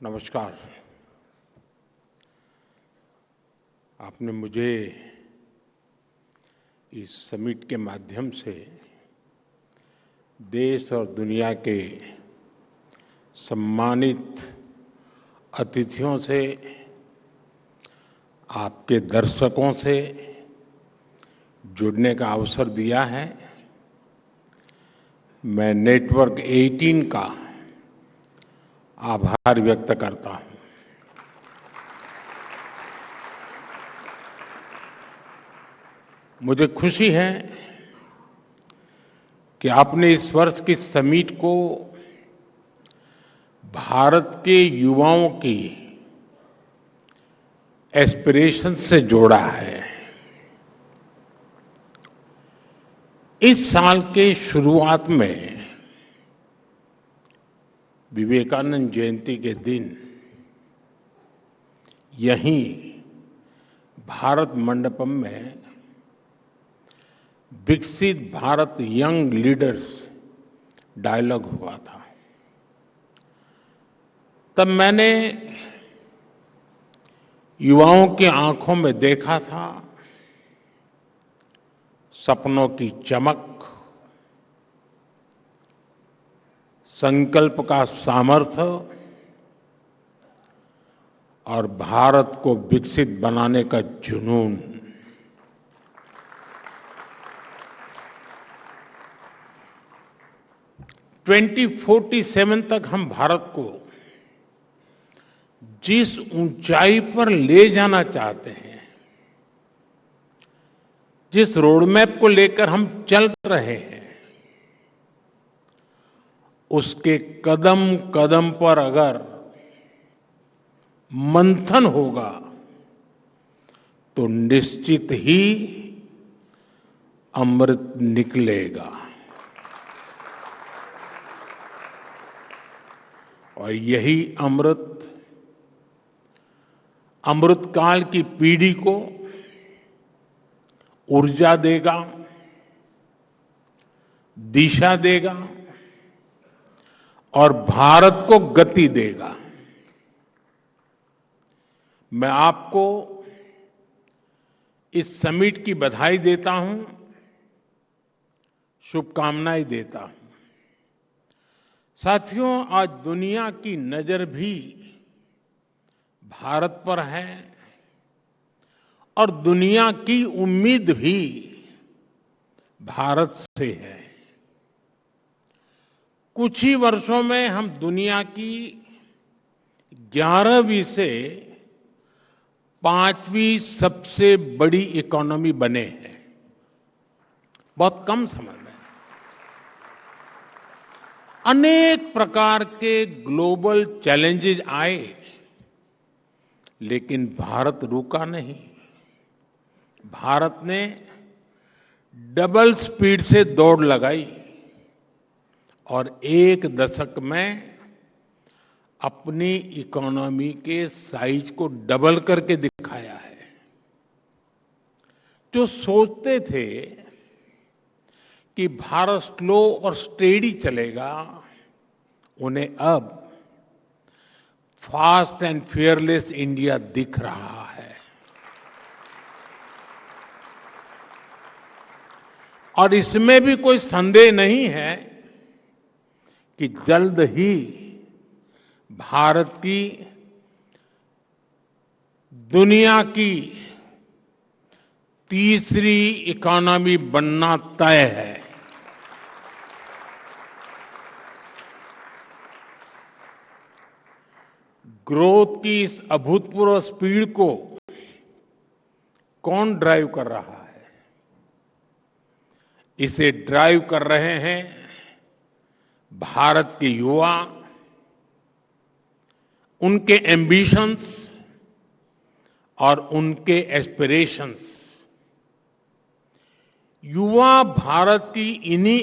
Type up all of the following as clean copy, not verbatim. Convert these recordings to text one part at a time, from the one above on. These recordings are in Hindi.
नमस्कार। आपने मुझे इस समिट के माध्यम से देश और दुनिया के सम्मानित अतिथियों से, आपके दर्शकों से जुड़ने का अवसर दिया है। मैं नेटवर्क 18 का आभार व्यक्त करता हूं। मुझे खुशी है कि आपने इस वर्ष की समिट को भारत के युवाओं की एस्पिरेशन से जोड़ा है। इस साल के शुरुआत में विवेकानंद जयंती के दिन यहीं भारत मंडपम में विकसित भारत यंग लीडर्स डायलॉग हुआ था। तब मैंने युवाओं की आंखों में देखा था सपनों की चमक, संकल्प का सामर्थ्य और भारत को विकसित बनाने का जुनून। ट्वेंटी 47 तक हम भारत को जिस ऊंचाई पर ले जाना चाहते हैं, जिस रोडमैप को लेकर हम चल रहे हैं, उसके कदम कदम पर अगर मंथन होगा तो निश्चित ही अमृत निकलेगा। और यही अमृतकाल की पीढ़ी को ऊर्जा देगा, दिशा देगा और भारत को गति देगा। मैं आपको इस समिट की बधाई देता हूं, शुभकामनाएं देता हूं। साथियों, आज दुनिया की नजर भी भारत पर है और दुनिया की उम्मीद भी भारत से है। कुछ ही वर्षों में हम दुनिया की 11वीं से 5वीं सबसे बड़ी इकोनॉमी बने हैं, बहुत कम समय में। अनेक प्रकार के ग्लोबल चैलेंजेस आए, लेकिन भारत रुका नहीं। भारत ने डबल स्पीड से दौड़ लगाई और एक दशक में अपनी इकोनॉमी के साइज को डबल करके दिखाया है। जो सोचते थे कि भारत स्लो और स्टेडी चलेगा, उन्हें अब फास्ट एंड फियरलेस इंडिया दिख रहा है। और इसमें भी कोई संदेह नहीं है कि जल्द ही भारत की दुनिया की तीसरी इकोनॉमी बनना तय है। ग्रोथ की इस अभूतपूर्व स्पीड को कौन ड्राइव कर रहा है? इसे ड्राइव कर रहे हैं भारत के युवा, उनके एम्बिशंस और उनके एस्पिरेशंस। युवा भारत की इन्हीं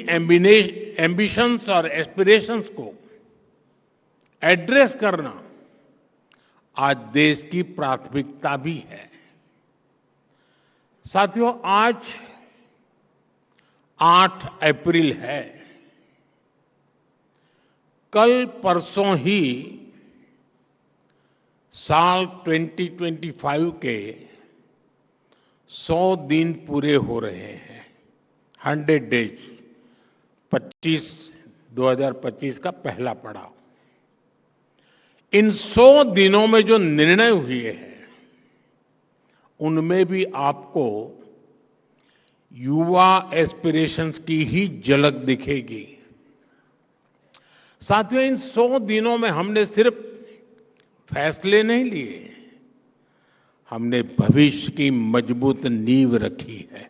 एम्बिशंस और एस्पिरेशंस को एड्रेस करना आज देश की प्राथमिकता भी है। साथियों, आज 8 अप्रैल है। कल परसों ही साल 2025 के 100 दिन पूरे हो रहे हैं। 100 डेज 2025 का पहला पड़ाव। इन 100 दिनों में जो निर्णय हुए हैं उनमें भी आपको युवा एस्पिरेशंस की ही झलक दिखेगी। साथियों, इन 100 दिनों में हमने सिर्फ फैसले नहीं लिए, हमने भविष्य की मजबूत नींव रखी है।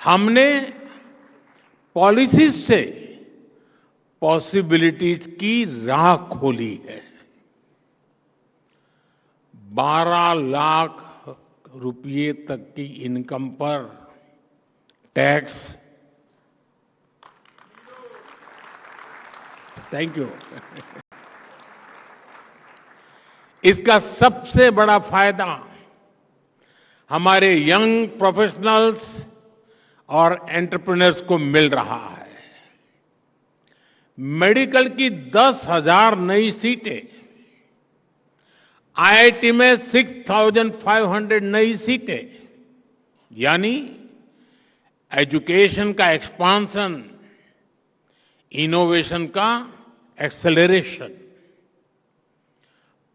हमने पॉलिसीज से पॉसिबिलिटीज की राह खोली है। 12 लाख रुपये तक की इनकम पर टैक्स, थैंक यू। इसका सबसे बड़ा फायदा हमारे यंग प्रोफेशनल्स और एंटरप्रेन्योर्स को मिल रहा है। मेडिकल की 10,000 नई सीटें, आईआईटी में 6,500 नई सीटें, यानी एजुकेशन का एक्सपांशन, इनोवेशन का एक्सेलरेशन।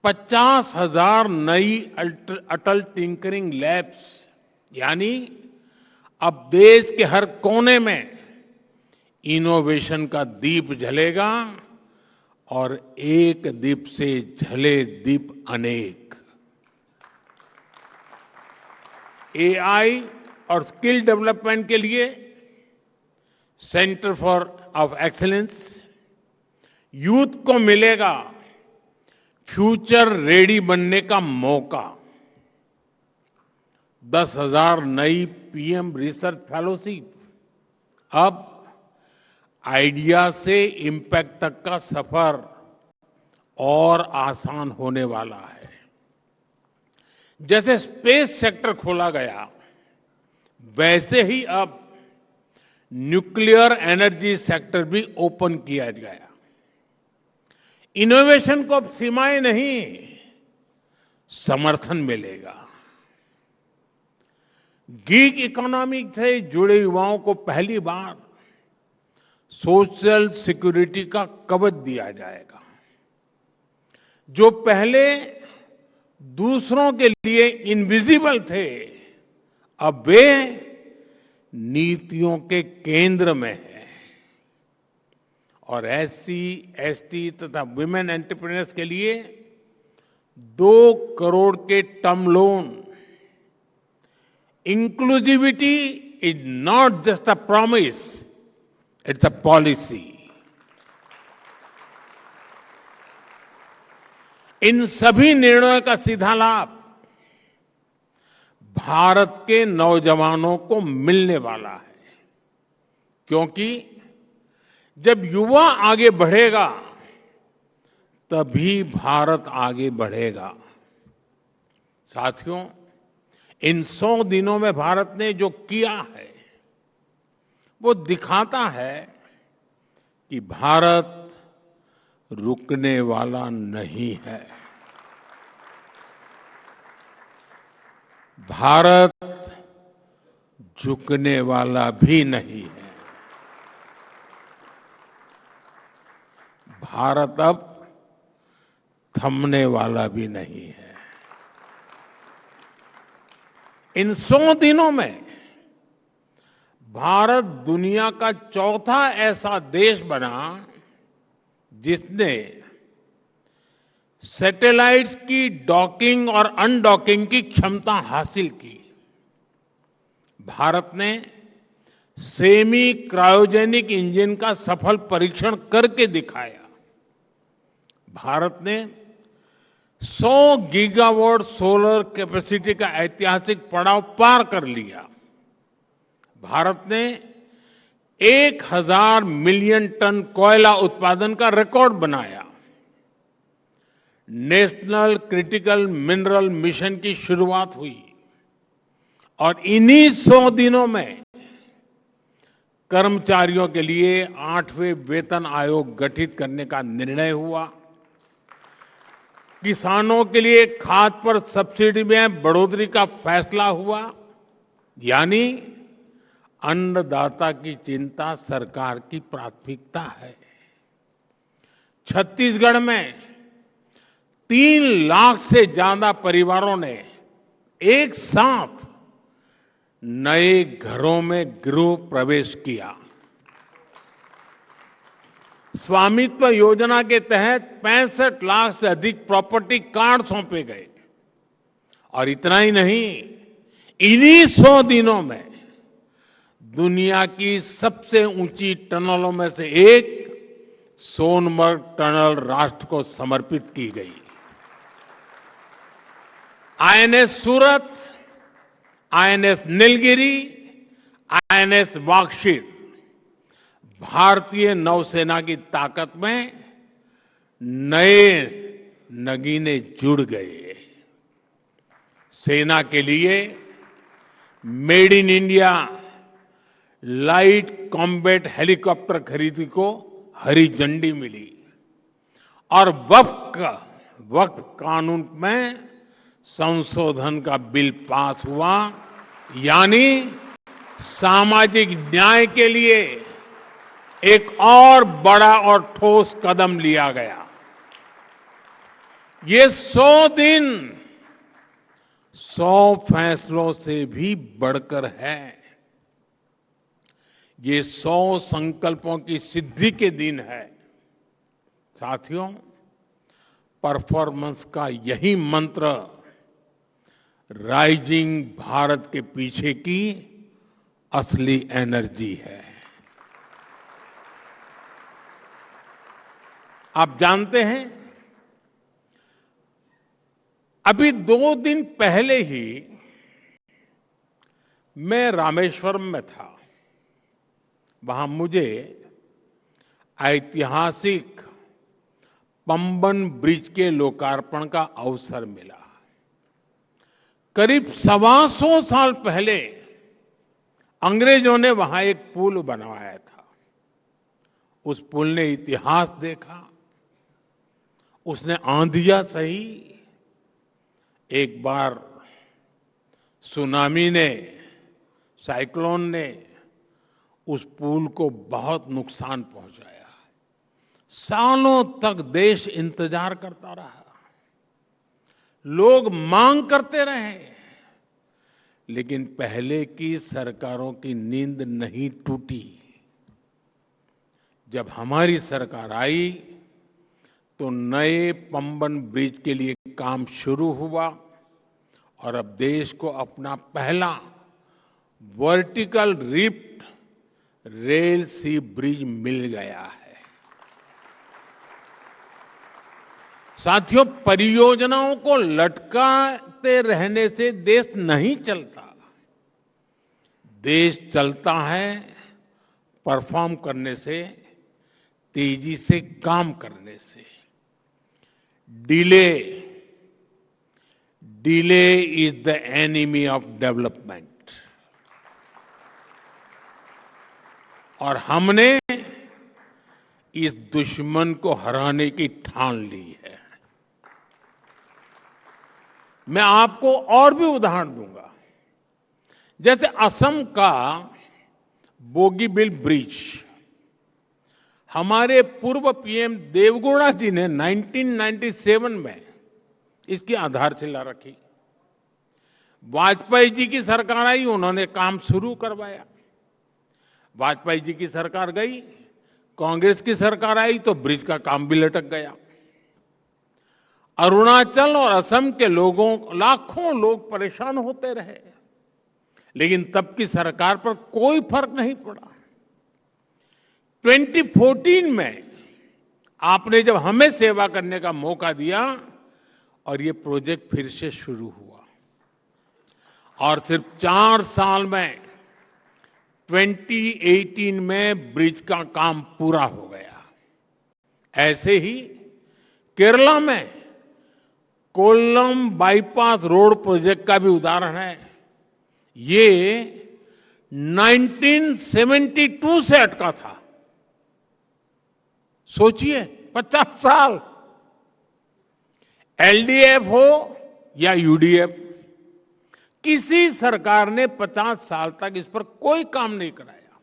50,000 नई अटल टिंकरिंग लैब्स, यानी अब देश के हर कोने में इनोवेशन का दीप जलेगा और एक दीप से जले दीप अनेक। एआई और स्किल डेवलपमेंट के लिए centre for of excellence, youth को मिलेगा फ्यूचर रेडी बनने का मौका। 10,000 नई पीएम रिसर्च फेलोशिप। अब आइडिया से इम्पैक्ट तक का सफर और आसान होने वाला है। जैसे स्पेस सेक्टर खोला गया, वैसे ही अब न्यूक्लियर एनर्जी सेक्टर भी ओपन किया गया। इनोवेशन को अब सीमाएं नहीं, समर्थन मिलेगा। गीग इकोनॉमी से जुड़े युवाओं को पहली बार सोशल सिक्योरिटी का कवच दिया जाएगा। जो पहले दूसरों के लिए इनविजिबल थे, अब वे नीतियों के केंद्र में है। और एससी, एसटी तथा वुमेन एंटरप्रेन्योर्स के लिए 2 करोड़ के term loan. Inclusivity is not just a promise, it's a policy. इन सभी निर्णयों का सीधा लाभ भारत के नौजवानों को मिलने वाला है, क्योंकि जब युवा आगे बढ़ेगा तभी भारत आगे बढ़ेगा। साथियों, इन 100 दिनों में भारत ने जो किया है वो दिखाता है कि भारत रुकने वाला नहीं है। भारत झुकने वाला भी नहीं है। भारत अब थमने वाला भी नहीं है। इन 100 दिनों में भारत दुनिया का चौथा ऐसा देश बना जिसने सैटेलाइट्स की डॉकिंग और अनडॉकिंग की क्षमता हासिल की। भारत ने सेमी क्रायोजेनिक इंजन का सफल परीक्षण करके दिखाया। भारत ने 100 गीगावाट सोलर कैपेसिटी का ऐतिहासिक पड़ाव पार कर लिया। भारत ने 1,000 मिलियन टन कोयला उत्पादन का रिकॉर्ड बनाया। नेशनल क्रिटिकल मिनरल मिशन की शुरुआत हुई और इन्हीं 100 दिनों में कर्मचारियों के लिए 8वें वेतन आयोग गठित करने का निर्णय हुआ। किसानों के लिए खाद पर सब्सिडी में बढ़ोतरी का फैसला हुआ। यानी अन्नदाता की चिंता सरकार की प्राथमिकता है। छत्तीसगढ़ में 3 लाख से ज्यादा परिवारों ने एक साथ नए घरों में गृह प्रवेश किया। स्वामित्व योजना के तहत 65 लाख से अधिक प्रॉपर्टी कार्ड सौंपे गए। और इतना ही नहीं, इन्हीं 100 दिनों में दुनिया की सबसे ऊंची टनलों में से एक सोनमर्ग टनल राष्ट्र को समर्पित की गई। आईएनएस सूरत, आईएनएस नीलगिरी, आईएनएस वाक्षित भारतीय नौसेना की ताकत में नए नगीने जुड़ गए। सेना के लिए made in India light combat helicopter खरीदी को हरी झंडी मिली और वक्फ कानून में संशोधन का बिल पास हुआ। यानी सामाजिक न्याय के लिए एक और बड़ा और ठोस कदम लिया गया। ये 100 दिन 100 फैसलों से भी बढ़कर है। ये 100 संकल्पों की सिद्धि के दिन है। साथियों, परफॉर्मेंस का यही मंत्र राइजिंग भारत के पीछे की असली एनर्जी है। आप जानते हैं, अभी 2 दिन पहले ही मैं रामेश्वरम में था। वहां मुझे ऐतिहासिक पंबन ब्रिज के लोकार्पण का अवसर मिला। करीब 125 साल पहले अंग्रेजों ने वहां एक पुल बनवाया था। उस पुल ने इतिहास देखा, उसने आंधियां सही। एक बार सुनामी ने, साइक्लोन ने उस पुल को बहुत नुकसान पहुंचाया। सालों तक देश इंतजार करता रहा, लोग मांग करते रहे, लेकिन पहले की सरकारों की नींद नहीं टूटी। जब हमारी सरकार आई तो नए पंबन ब्रिज के लिए काम शुरू हुआ और अब देश को अपना पहला वर्टिकल रिफ्ट रेल सी ब्रिज मिल गया है। साथियों, परियोजनाओं को लटकाते रहने से देश नहीं चलता। देश चलता है परफॉर्म करने से, तेजी से काम करने से। Delay is the enemy of development. और हमने इस दुश्मन को हराने की ठान ली है। मैं आपको और भी उदाहरण दूंगा। जैसे असम का बोगीबिल ब्रिज, हमारे पूर्व पीएम देवगौड़ा जी ने 1997 में इसकी आधारशिला रखी। वाजपेयी जी की सरकार आई, उन्होंने काम शुरू करवाया। वाजपेयी जी की सरकार गई, कांग्रेस की सरकार आई तो ब्रिज का काम भी लटक गया। अरुणाचल और असम के लोगों, लाखों लोग परेशान होते रहे, लेकिन तब की सरकार पर कोई फर्क नहीं पड़ा। 2014 में आपने जब हमें सेवा करने का मौका दिया और ये प्रोजेक्ट फिर से शुरू हुआ और सिर्फ 4 साल में 2018 में ब्रिज का काम पूरा हो गया। ऐसे ही केरला में कोल्लम बाईपास रोड प्रोजेक्ट का भी उदाहरण है। ये 1972 से अटका था। सोचिए, 50 साल। एलडीएफ हो या यूडीएफ, किसी सरकार ने 50 साल तक इस पर कोई काम नहीं कराया।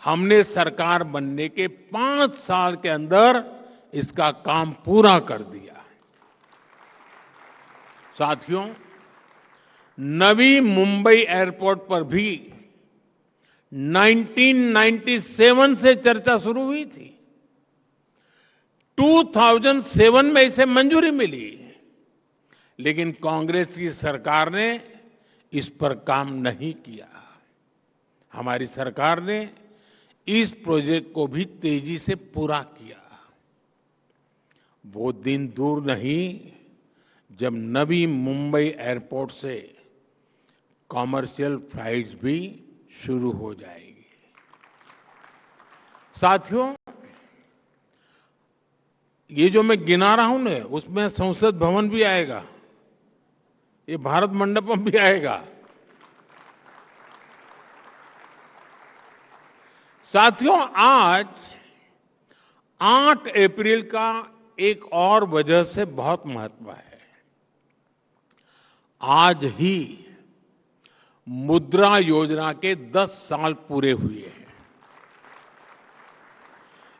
हमने सरकार बनने के 5 साल के अंदर इसका काम पूरा कर दिया। साथियों, नवी मुंबई एयरपोर्ट पर भी 1997 से चर्चा शुरू हुई थी। 2007 में इसे मंजूरी मिली, लेकिन कांग्रेस की सरकार ने इस पर काम नहीं किया। हमारी सरकार ने इस प्रोजेक्ट को भी तेजी से पूरा किया। वो दिन दूर नहीं जब नवी मुंबई एयरपोर्ट से कॉमर्शियल फ्लाइट्स भी शुरू हो जाएगी। साथियों, ये जो मैं गिना रहा हूं ना, उसमें संसद भवन भी आएगा, ये भारत मंडपम भी आएगा। साथियों, आज 8 अप्रैल का एक और वजह से बहुत महत्व है। आज ही मुद्रा योजना के 10 साल पूरे हुए हैं।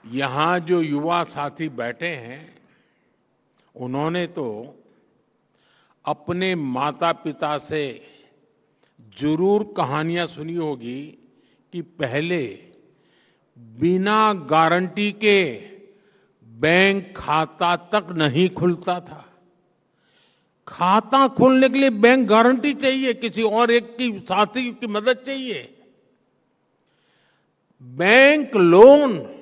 यहां जो युवा साथी बैठे हैं, उन्होंने तो अपने माता पिता से जरूर कहानियां सुनी होगी कि पहले बिना गारंटी के बैंक खाता तक नहीं खुलता था। खाता खोलने के लिए बैंक गारंटी चाहिए, किसी और एक की साथी की मदद चाहिए। बैंक लोन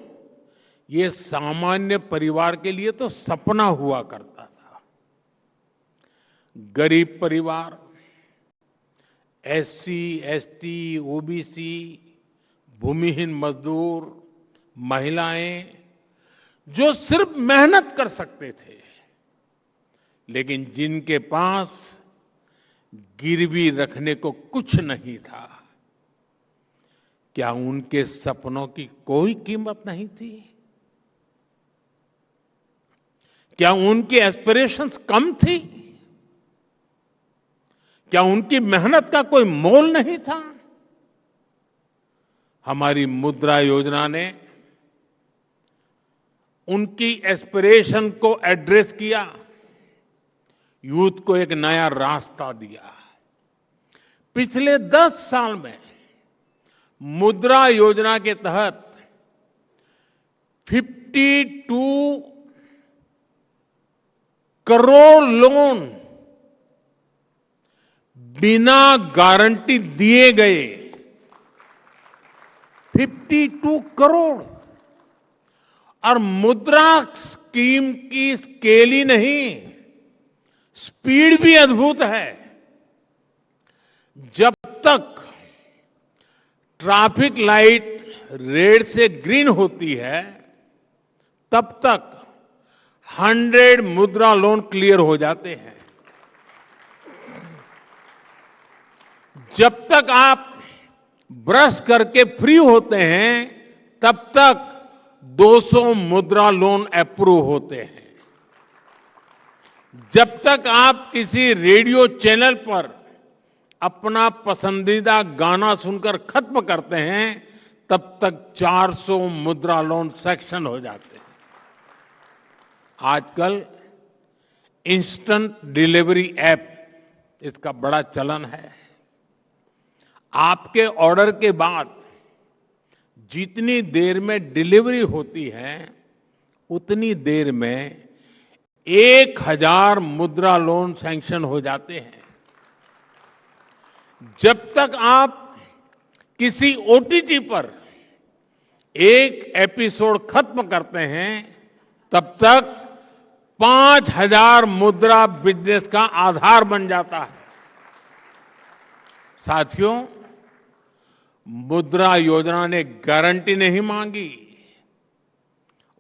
ये सामान्य परिवार के लिए तो सपना हुआ करता था। गरीब परिवार, एससी, एसटी, ओबीसी, भूमिहीन मजदूर, महिलाएं जो सिर्फ मेहनत कर सकते थे, लेकिन जिनके पास गिरवी रखने को कुछ नहीं था, क्या उनके सपनों की कोई कीमत नहीं थी? क्या उनकी एस्पिरेशंस कम थी? क्या उनकी मेहनत का कोई मोल नहीं था? हमारी मुद्रा योजना ने उनकी एस्पिरेशन को एड्रेस किया, यूथ को एक नया रास्ता दिया। पिछले 10 साल में मुद्रा योजना के तहत 52 करोड़ लोन बिना गारंटी दिए गए। 52 करोड़। और मुद्रा स्कीम की स्केल ही नहीं, स्पीड भी अद्भुत है। जब तक ट्रैफिक लाइट रेड से ग्रीन होती है, तब तक 100 मुद्रा लोन क्लियर हो जाते हैं। जब तक आप ब्रश करके फ्री होते हैं, तब तक 200 मुद्रा लोन अप्रूव होते हैं। जब तक आप किसी रेडियो चैनल पर अपना पसंदीदा गाना सुनकर खत्म करते हैं, तब तक 400 मुद्रा लोन सैंक्शन हो जाते हैं। आजकल इंस्टेंट डिलीवरी ऐप, इसका बड़ा चलन है। आपके ऑर्डर के बाद जितनी देर में डिलीवरी होती है, उतनी देर में 1000 मुद्रा लोन सैंक्शन हो जाते हैं। जब तक आप किसी ओटीटी पर एक एपिसोड खत्म करते हैं, तब तक 5000 मुद्रा बिजनेस का आधार बन जाता है। साथियों, मुद्रा योजना ने गारंटी नहीं मांगी,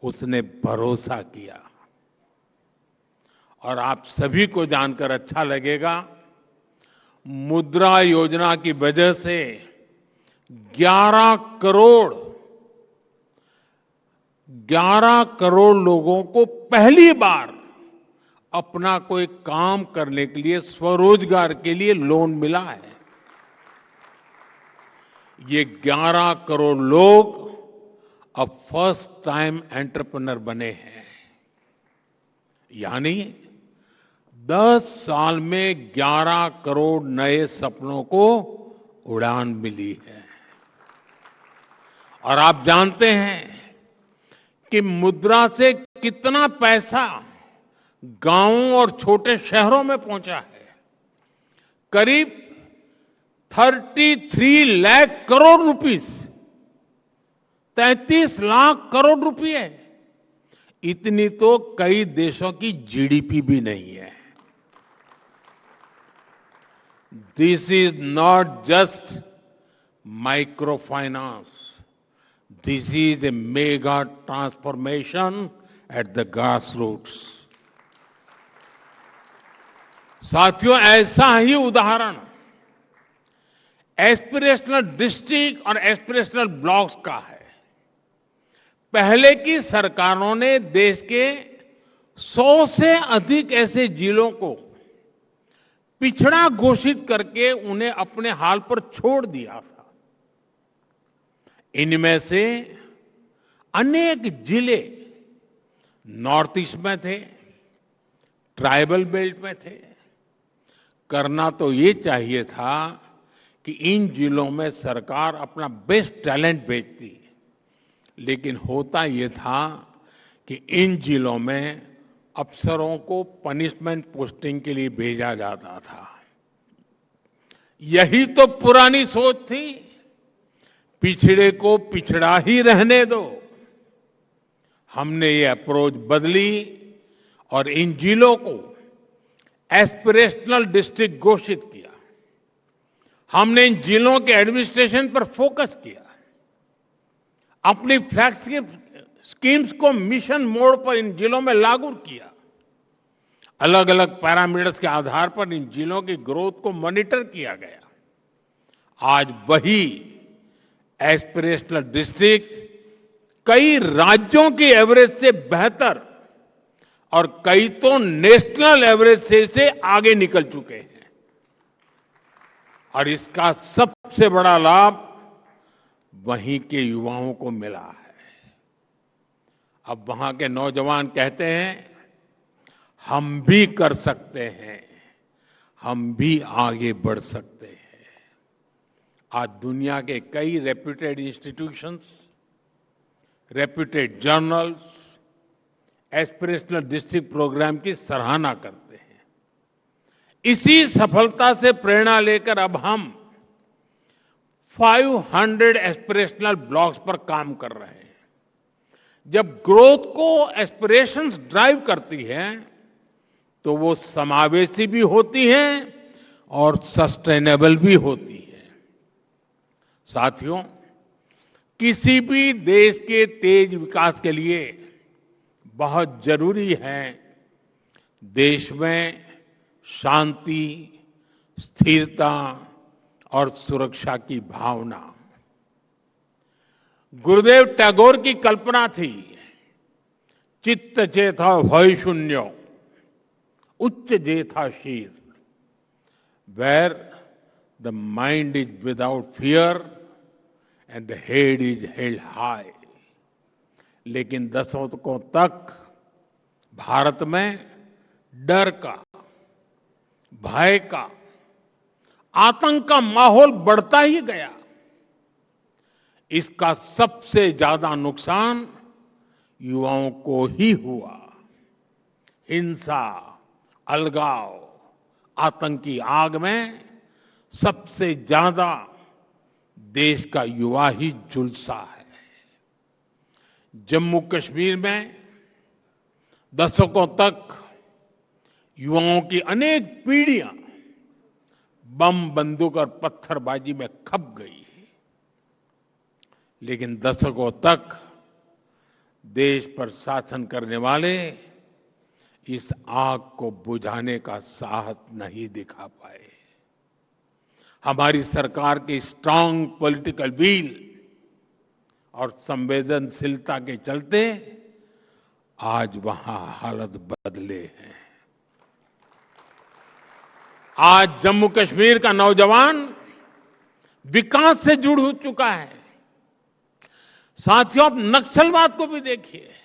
उसने भरोसा किया। और आप सभी को जानकर अच्छा लगेगा, मुद्रा योजना की वजह से 11 करोड़ 11 करोड़ लोगों को पहली बार अपना कोई काम करने के लिए, स्वरोजगार के लिए लोन मिला है। ये 11 करोड़ लोग अब फर्स्ट टाइम एंटरप्रेन्योर बने हैं। यानी 10 साल में 11 करोड़ नए सपनों को उड़ान मिली है। और आप जानते हैं कि मुद्रा से कितना पैसा गांवों और छोटे शहरों में पहुंचा है। करीब 33 लाख करोड़ रुपीस, 33 लाख करोड़ रुपए, इतनी तो कई देशों की जीडीपी भी नहीं है। This is not just micro finance, this is a mega transformation at the grass roots. साथियों, ऐसा ही उदाहरण एस्पिरेशनल डिस्ट्रिक्ट और एस्पिरेशनल ब्लॉक्स का है। पहले की सरकारों ने देश के 100 से अधिक ऐसे जिलों को पिछड़ा घोषित करके उन्हें अपने हाल पर छोड़ दिया था। इनमें से अनेक जिले नॉर्थ ईस्ट में थे, ट्राइबल बेल्ट में थे। करना तो ये चाहिए था कि इन जिलों में सरकार अपना बेस्ट टैलेंट भेजती, लेकिन होता ये था कि इन जिलों में अफसरों को पनिशमेंट पोस्टिंग के लिए भेजा जाता था। यही तो पुरानी सोच थी, पिछड़े को पिछड़ा ही रहने दो। हमने ये अप्रोच बदली और इन जिलों को एस्पिरेशनल डिस्ट्रिक्ट घोषित किया। हमने इन जिलों के एडमिनिस्ट्रेशन पर फोकस किया, अपनी फ्लैगशिप स्कीम्स को मिशन मोड पर इन जिलों में लागू किया। अलग अलग पैरामीटर्स के आधार पर इन जिलों की ग्रोथ को मॉनिटर किया गया। आज वही एस्पिरेशनल डिस्ट्रिक्ट्स कई राज्यों की एवरेज से बेहतर और कई तो नेशनल एवरेज से आगे निकल चुके हैं। और इसका सबसे बड़ा लाभ वहीं के युवाओं को मिला है। अब वहां के नौजवान कहते हैं, हम भी कर सकते हैं, हम भी आगे बढ़ सकते हैं। आज दुनिया के कई reputed institutions, reputed journals aspirational district program की सराहना करते हैं। इसी सफलता से प्रेरणा लेकर अब हम 500 एस्पिरेशनल ब्लॉक्स पर काम कर रहे हैं। जब ग्रोथ को एस्पिरेशंस ड्राइव करती है तो वो समावेशी भी होती है और सस्टेनेबल भी होती है। साथियों, किसी भी देश के तेज विकास के लिए बहुत जरूरी है देश में शांति, स्थिरता और सुरक्षा की भावना। गुरुदेव टैगोर की कल्पना थी, चित्त चेता भय शून्य, उच्च जेथा शीर, where the mind is without fear and the head is held high. लेकिन दशकों तक भारत में डर का, भय का, आतंक का माहौल बढ़ता ही गया। इसका सबसे ज्यादा नुकसान युवाओं को ही हुआ। हिंसा, अलगाव, आतंकी आग में सबसे ज्यादा देश का युवा ही झुलसा है। जम्मू कश्मीर में दशकों तक युवाओं की अनेक पीढ़ियां बम, बंदूक और पत्थरबाजी में खप गई। लेकिन दशकों तक देश पर शासन करने वाले इस आग को बुझाने का साहस नहीं दिखा पाए। हमारी सरकार की स्ट्रांग पॉलिटिकल विल और संवेदनशीलता के चलते आज वहां हालत बदले हैं। आज जम्मू कश्मीर का नौजवान विकास से जुड़ हो चुका है। साथियों, आप नक्सलवाद को भी देखिए।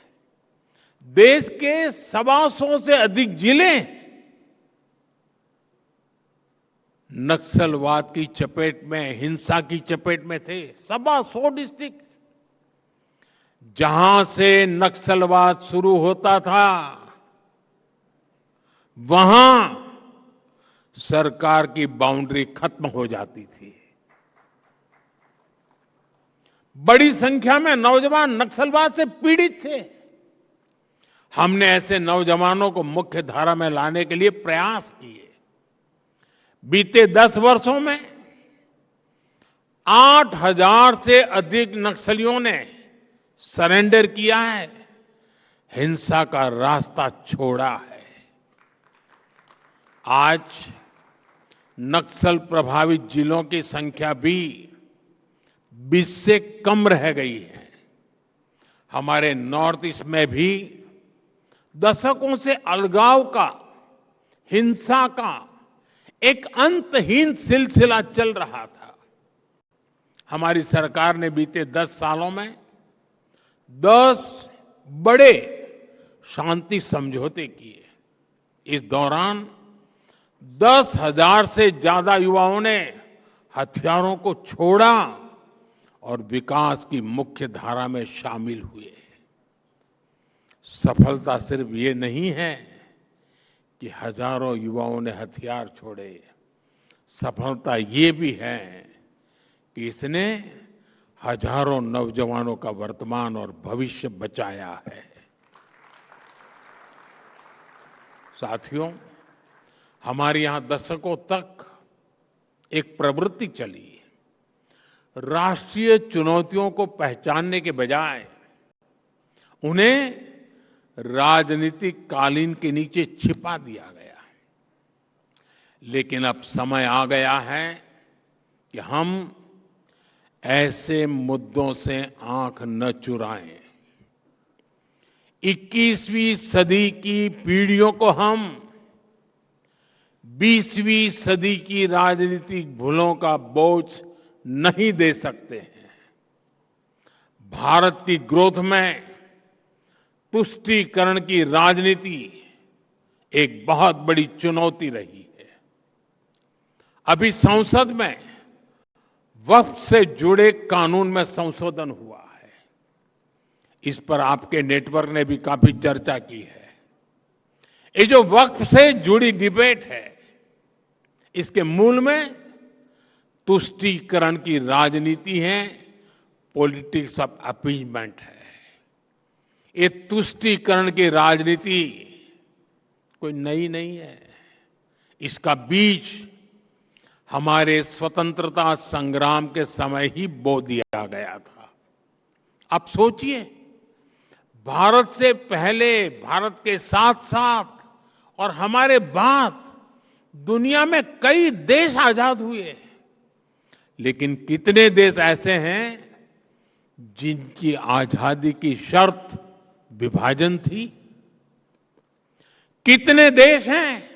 देश के 125 से अधिक जिले नक्सलवाद की चपेट में, हिंसा की चपेट में थे। 125 डिस्ट्रिक्ट। जहां से नक्सलवाद शुरू होता था, वहां सरकार की बाउंड्री खत्म हो जाती थी। बड़ी संख्या में नौजवान नक्सलवाद से पीड़ित थे। हमने ऐसे नौजवानों को मुख्य धारा में लाने के लिए प्रयास किए। बीते 10 वर्षों में 8,000 से अधिक नक्सलियों ने सरेंडर किया है, हिंसा का रास्ता छोड़ा है। आज नक्सल प्रभावित जिलों की संख्या भी 20 से कम रह गई है। हमारे नॉर्थ ईस्ट में भी दशकों से अलगाव का, हिंसा का एक अंतहीन सिलसिला चल रहा था। हमारी सरकार ने बीते 10 सालों में 10 बड़े शांति समझौते किए। इस दौरान 10,000 से ज्यादा युवाओं ने हथियारों को छोड़ा और विकास की मुख्य धारा में शामिल हुए। सफलता सिर्फ ये नहीं है कि हजारों युवाओं ने हथियार छोड़े। सफलता ये भी है कि इसने हजारों नौजवानों का वर्तमान और भविष्य बचाया है। साथियों, हमारे यहां दशकों तक एक प्रवृत्ति चली। राष्ट्रीय चुनौतियों को पहचानने के बजाय उन्हें राजनीतिक कालीन के नीचे छिपा दिया गया। लेकिन अब समय आ गया है कि हम ऐसे मुद्दों से आंख न चुराएं। 21वीं सदी की पीढ़ियों को हम 20वीं सदी की राजनीतिक भूलों का बोझ नहीं दे सकते हैं। भारत की ग्रोथ में तुष्टीकरण की राजनीति एक बहुत बड़ी चुनौती रही है। अभी संसद में वक्फ से जुड़े कानून में संशोधन हुआ है। इस पर आपके नेटवर्क ने भी काफी चर्चा की है। ये जो वक्फ से जुड़ी डिबेट है, इसके मूल में तुष्टीकरण की राजनीति है, पॉलिटिक्स ऑफ अपीजमेंट है। ये तुष्टीकरण की राजनीति कोई नई नहीं है। इसका बीज हमारे स्वतंत्रता संग्राम के समय ही बो दिया गया था। अब सोचिए, भारत से पहले, भारत के साथ साथ और हमारे बाद दुनिया में कई देश आजाद हुए, लेकिन कितने देश ऐसे हैं जिनकी आजादी की शर्त विभाजन थी? कितने देश हैं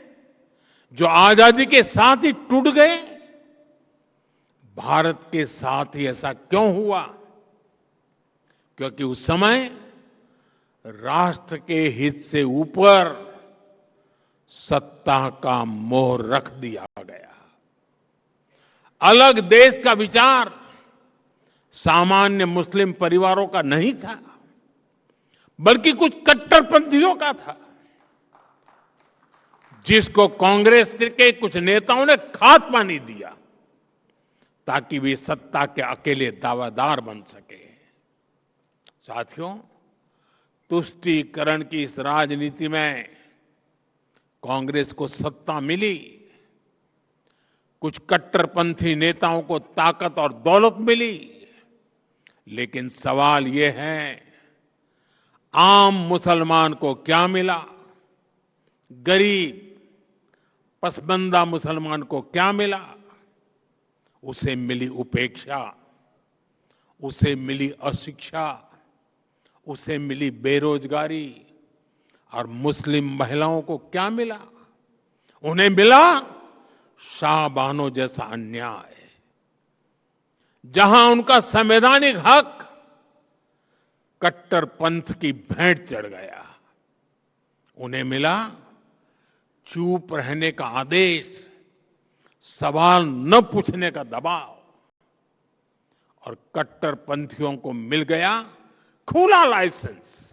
जो आजादी के साथ ही टूट गए? भारत के साथ ही ऐसा क्यों हुआ? क्योंकि उस समय राष्ट्र के हित से ऊपर सत्ता का मोह रख दिया गया। अलग देश का विचार सामान्य मुस्लिम परिवारों का नहीं था, बल्कि कुछ कट्टरपंथियों का था, जिसको कांग्रेस के कुछ नेताओं ने खाद पानी दिया ताकि वे सत्ता के अकेले दावेदार बन सके। साथियों, तुष्टीकरण की इस राजनीति में कांग्रेस को सत्ता मिली, कुछ कट्टरपंथी नेताओं को ताकत और दौलत मिली, लेकिन सवाल ये है, आम मुसलमान को क्या मिला? गरीब, पसमानदा मुसलमान को क्या मिला? उसे मिली उपेक्षा, उसे मिली अशिक्षा, उसे मिली बेरोजगारी। और मुस्लिम महिलाओं को क्या मिला? उन्हें मिला शाहबानो जैसा अन्याय, जहां उनका संवैधानिक हक कट्टरपंथ की भेंट चढ़ गया। उन्हें मिला चुप रहने का आदेश, सवाल न पूछने का दबाव, और कट्टरपंथियों को मिल गया खुला लाइसेंस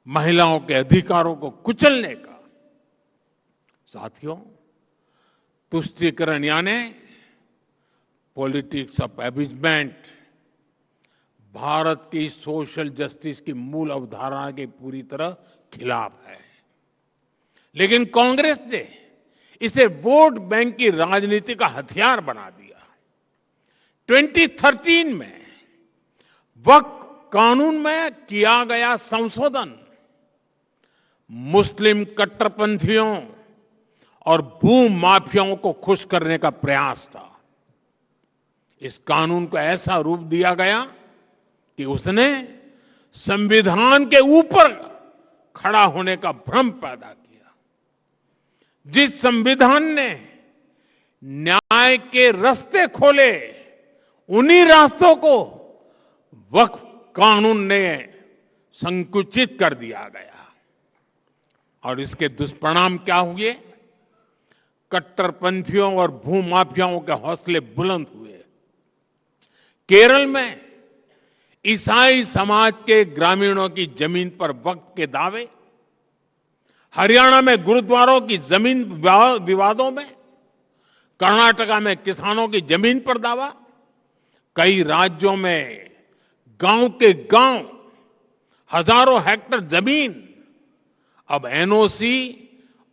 महिलाओं के अधिकारों को कुचलने का। साथियों, तुष्टीकरण यानी पॉलिटिक्स ऑफ एबिजमेंट भारत की सोशल जस्टिस की मूल अवधारणा के पूरी तरह खिलाफ है। लेकिन कांग्रेस ने इसे वोट बैंक की राजनीति का हथियार बना दिया। 2013 में वक्फ कानून में किया गया संशोधन मुस्लिम कट्टरपंथियों और भू माफियाओं को खुश करने का प्रयास था। इस कानून को ऐसा रूप दिया गया कि उसने संविधान के ऊपर खड़ा होने का भ्रम पैदा किया। जिस संविधान ने न्याय के रास्ते खोले, उन्हीं रास्तों को वक्फ कानून ने संकुचित कर दिया गया। और इसके दुष्परिणाम क्या हुए? कट्टरपंथियों और भूमाफियाओं के हौसले बुलंद हुए। केरल में ईसाई समाज के ग्रामीणों की जमीन पर वक्फ के दावे, हरियाणा में गुरुद्वारों की जमीन विवादों में, कर्नाटका में किसानों की जमीन पर दावा, कई राज्यों में गांव के गांव हजारों हेक्टेयर जमीन अब एनओसी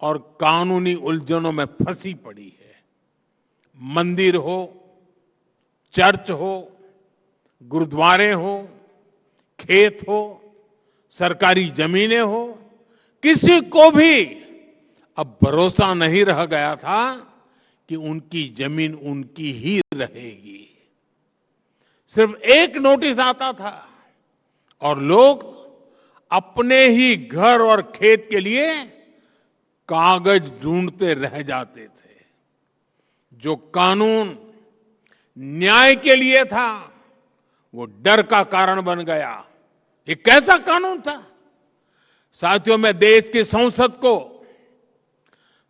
और कानूनी उलझनों में फंसी पड़ी है। मंदिर हो, चर्च हो, गुरुद्वारे हो, खेत हो, सरकारी जमीनें हो, किसी को भी अब भरोसा नहीं रह गया था कि उनकी जमीन उनकी ही रहेगी। सिर्फ एक नोटिस आता था और लोग अपने ही घर और खेत के लिए कागज ढूंढते रह जाते थे। जो कानून न्याय के लिए था, वो डर का कारण बन गया। ये कैसा कानून था? साथियों, मैं देश की संसद को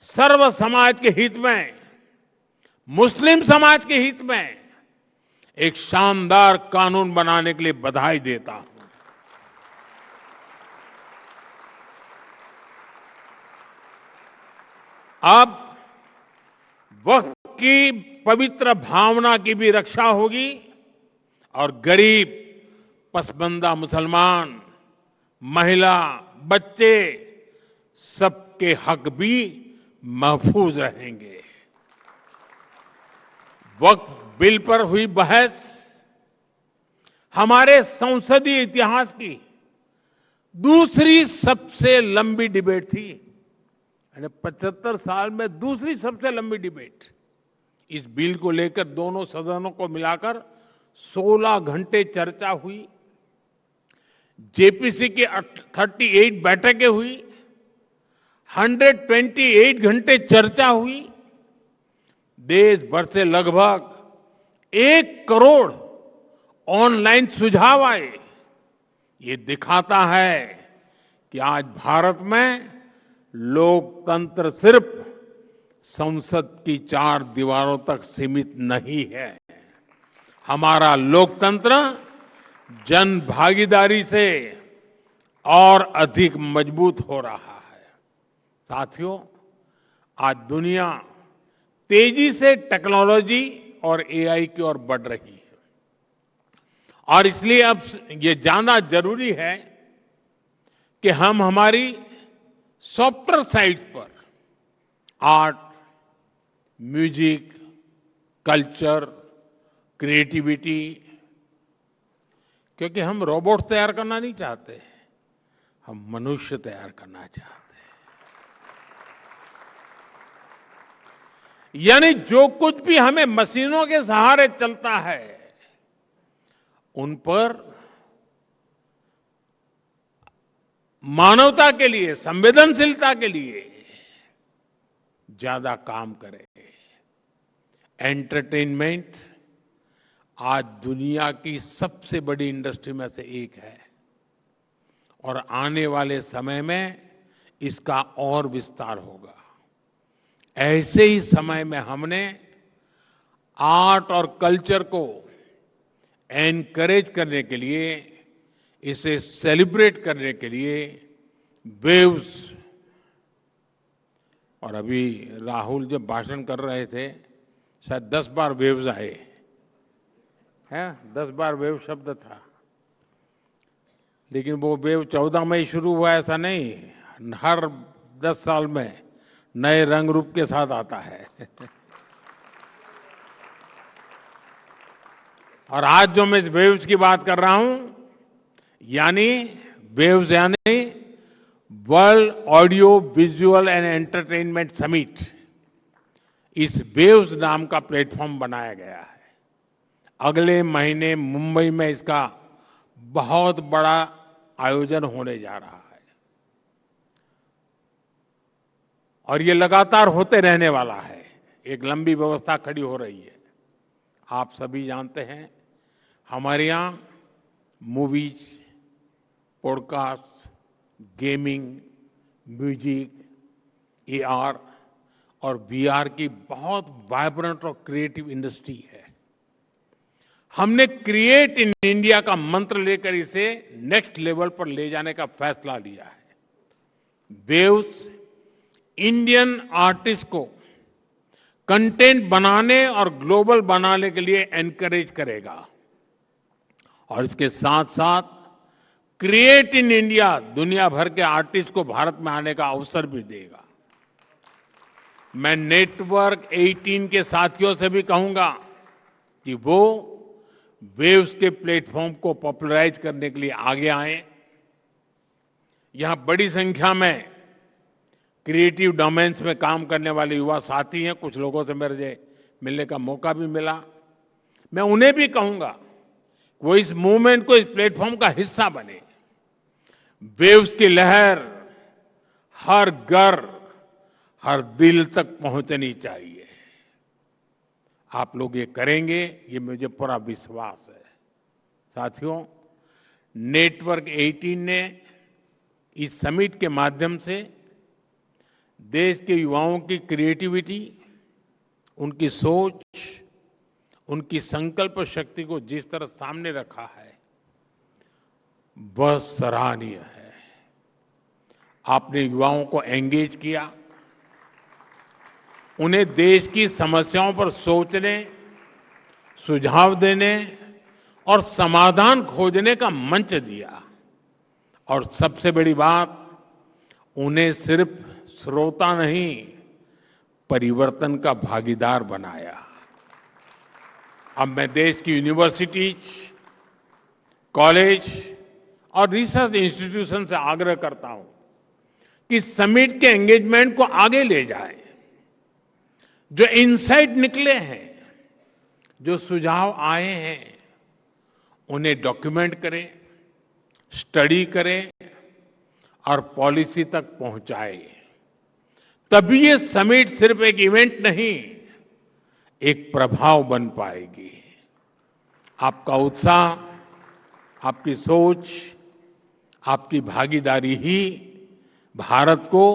सर्व समाज के हित में, मुस्लिम समाज के हित में एक शानदार कानून बनाने के लिए बधाई देता हूं। अब वक्फ की पवित्र भावना की भी रक्षा होगी और गरीब, पसमानदा मुसलमान, महिला, बच्चे, सबके हक भी महफूज रहेंगे। वक्फ बिल पर हुई बहस हमारे संसदीय इतिहास की दूसरी सबसे लंबी डिबेट थी। 75 साल में दूसरी सबसे लंबी डिबेट। इस बिल को लेकर दोनों सदनों को मिलाकर 16 घंटे चर्चा हुई। जेपीसी की 38 बैठकें हुई, 128 घंटे चर्चा हुई। देश भर से लगभग 1 करोड़ ऑनलाइन सुझाव आए। ये दिखाता है कि आज भारत में लोकतंत्र सिर्फ संसद की 4 दीवारों तक सीमित नहीं है। हमारा लोकतंत्र जन भागीदारी से और अधिक मजबूत हो रहा है। साथियों, आज दुनिया तेजी से टेक्नोलॉजी और एआई की ओर बढ़ रही है और इसलिए अब ये जानना जरूरी है कि हम हमारी सॉफ्टवेयर साइट पर आर्ट, म्यूजिक, कल्चर, क्रिएटिविटी, क्योंकि हम रोबोट तैयार करना नहीं चाहते, हम मनुष्य तैयार करना चाहते हैं। यानी जो कुछ भी हमें मशीनों के सहारे चलता है, उन पर मानवता के लिए, संवेदनशीलता के लिए ज्यादा काम करें। एंटरटेनमेंट आज दुनिया की सबसे बड़ी इंडस्ट्री में से एक है और आने वाले समय में इसका और विस्तार होगा। ऐसे ही समय में हमने आर्ट और कल्चर को एनकरेज करने के लिए, इसे सेलिब्रेट करने के लिए वेव्स, और अभी राहुल जब भाषण कर रहे थे शायद 10 बार वेव्स आए हैं, 10 बार वेव शब्द था, लेकिन वो वेव 14 में ही शुरू हुआ ऐसा नहीं, हर 10 साल में नए रंग रूप के साथ आता है। और आज जो मैं इस वेव्स की बात कर रहा हूं, यानी वेव्स यानी world audio visual and entertainment summit, इस वेव्स नाम का प्लेटफॉर्म बनाया गया है। अगले महीने मुंबई में इसका बहुत बड़ा आयोजन होने जा रहा है और ये लगातार होते रहने वाला है। एक लंबी व्यवस्था खड़ी हो रही है। आप सभी जानते हैं, हमारे यहाँ movies, podcast, gaming, music, AR और वीआर की बहुत वाइब्रेंट और क्रिएटिव इंडस्ट्री है। हमने क्रिएट इन इंडिया का मंत्र लेकर इसे नेक्स्ट लेवल पर ले जाने का फैसला लिया है। वेव्स इंडियन आर्टिस्ट को कंटेंट बनाने और ग्लोबल बनाने के लिए एनकरेज करेगा और इसके साथ साथ क्रिएट इन इंडिया दुनिया भर के आर्टिस्ट को भारत में आने का अवसर भी देगा। मैं नेटवर्क 18 के साथियों से भी कहूंगा कि वो वेव्स के प्लेटफॉर्म को पॉपुलराइज करने के लिए आगे आए। यहां बड़ी संख्या में क्रिएटिव डोमेन्स में काम करने वाले युवा साथी हैं। कुछ लोगों से मेरे मिलने का मौका भी मिला। मैं उन्हें भी कहूंगा वो इस मूवमेंट को, इस प्लेटफॉर्म का हिस्सा बने। वेव्स की लहर हर घर, हर दिल तक पहुंचनी चाहिए। आप लोग ये करेंगे, ये मुझे पूरा विश्वास है। साथियों, नेटवर्क 18 ने इस समिट के माध्यम से देश के युवाओं की क्रिएटिविटी, उनकी सोच, उनकी संकल्प शक्ति को जिस तरह सामने रखा है, वह सराहनीय है। आपने युवाओं को एंगेज किया, उन्हें देश की समस्याओं पर सोचने, सुझाव देने और समाधान खोजने का मंच दिया और सबसे बड़ी बात, उन्हें सिर्फ श्रोता नहीं, परिवर्तन का भागीदार बनाया। अब मैं देश की यूनिवर्सिटीज, कॉलेज और रिसर्च इंस्टीट्यूशन से आग्रह करता हूं कि समिट के एंगेजमेंट को आगे ले जाएं। जो इनसाइट निकले हैं, जो सुझाव आए हैं, उन्हें डॉक्यूमेंट करें, स्टडी करें और पॉलिसी तक पहुंचाएं। तभी ये समिट सिर्फ एक इवेंट नहीं, एक प्रभाव बन पाएगी। आपका उत्साह, आपकी सोच, आपकी भागीदारी ही भारत को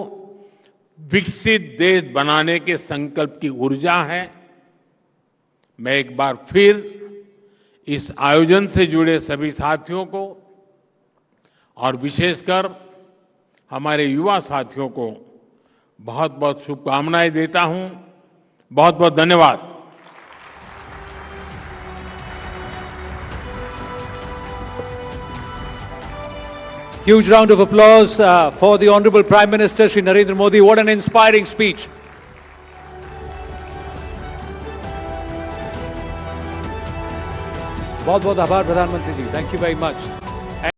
विकसित देश बनाने के संकल्प की ऊर्जा है। मैं एक बार फिर इस आयोजन से जुड़े सभी साथियों को और विशेषकर हमारे युवा साथियों को बहुत बहुत शुभकामनाएं देता हूं। बहुत बहुत धन्यवाद। Huge round of applause for the Honorable Prime Minister Shri Narendra Modi. What an inspiring speech. बहुत बहुत आभार प्रधानमंत्री जी. Thank you very much.